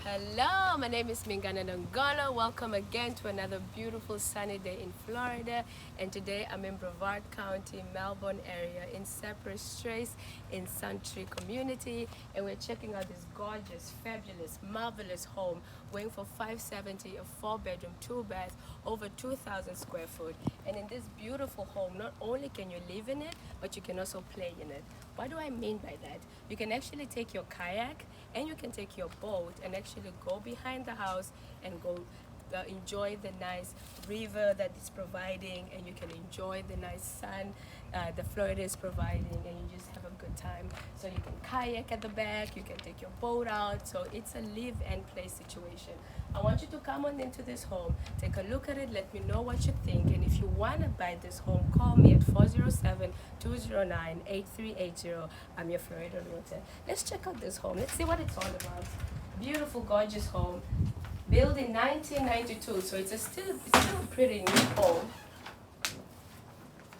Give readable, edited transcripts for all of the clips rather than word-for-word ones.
Hello, my name is Mingana Nongolo. Welcome again to another beautiful sunny day in Florida. And today I'm in Brevard County, Melbourne area, in Cypress Straits, in Suntree community. And we're checking out this gorgeous, fabulous, marvelous home going for $570, a 4-bedroom, 2-bath, over 2,000 square foot. And in this beautiful home, not only can you live in it, but you can also play in it. What do I mean by that? You can actually take your kayak and you can take your boat and actually go behind the house and go enjoy the nice river that it's providing, and you can enjoy the nice sun the Florida is providing, and you just have a good time. So you can kayak at the back, you can take your boat out, so it's a live and play situation. I want you to come on into this home, take a look at it, let me know what you think, and if you want to buy this home, call me at 407-209-8380. I'm your Florida realtor. Let's check out this home. Let's see what it's all about. Beautiful, gorgeous home. Built in 1992, so it's still a pretty new home.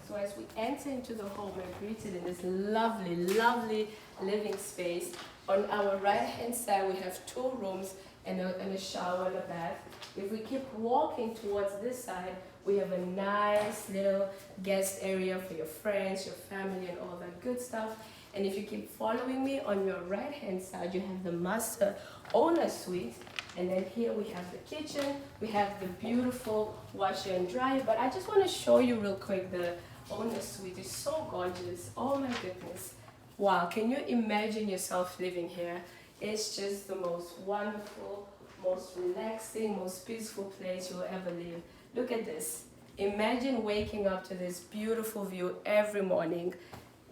So as we enter into the home, we're greeted in this lovely, lovely living space. On our right-hand side, we have 2 rooms and a shower and a bath. If we keep walking towards this side, we have a nice little guest area for your friends, your family, and all that good stuff. And if you keep following me, on your right-hand side, you have the master owner suite. And then here we have the kitchen, we have the beautiful washer and dryer, but I just want to show you real quick the owner suite. It's so gorgeous. Oh my goodness. Wow, can you imagine yourself living here? It's just the most wonderful, most relaxing, most peaceful place you'll ever live. Look at this. Imagine waking up to this beautiful view every morning.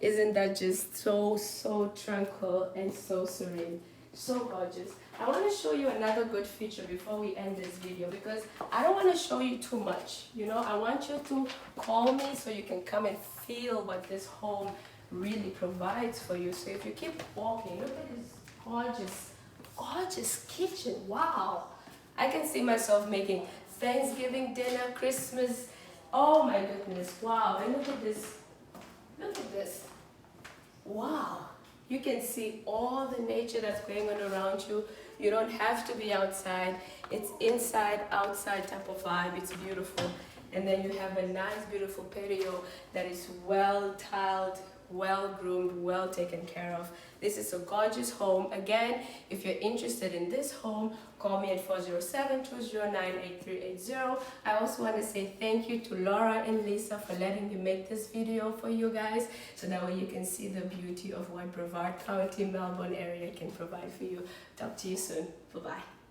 Isn't that just so tranquil and so serene? So gorgeous. I want to show you another good feature before we end this video, because I don't want to show you too much. You know, I want you to call me so you can come and feel what this home really provides for you. So if you keep walking, look at this gorgeous kitchen. Wow. I can see myself making Thanksgiving dinner, Christmas. Oh my goodness. Wow. And look at this. Look at this. Wow. You can see all the nature that's going on around you. You don't have to be outside. It's inside, outside type of vibe. It's beautiful. And then you have a nice, beautiful patio that is well tiled, well groomed, well taken care of. This is a gorgeous home. Again, if you're interested in this home, call me at 407-209-8380. I also want to say thank you to Laura and Lisa for letting me make this video for you guys, so that way you can see the beauty of what Brevard County, Melbourne area can provide for you. Talk to you soon. Bye-bye.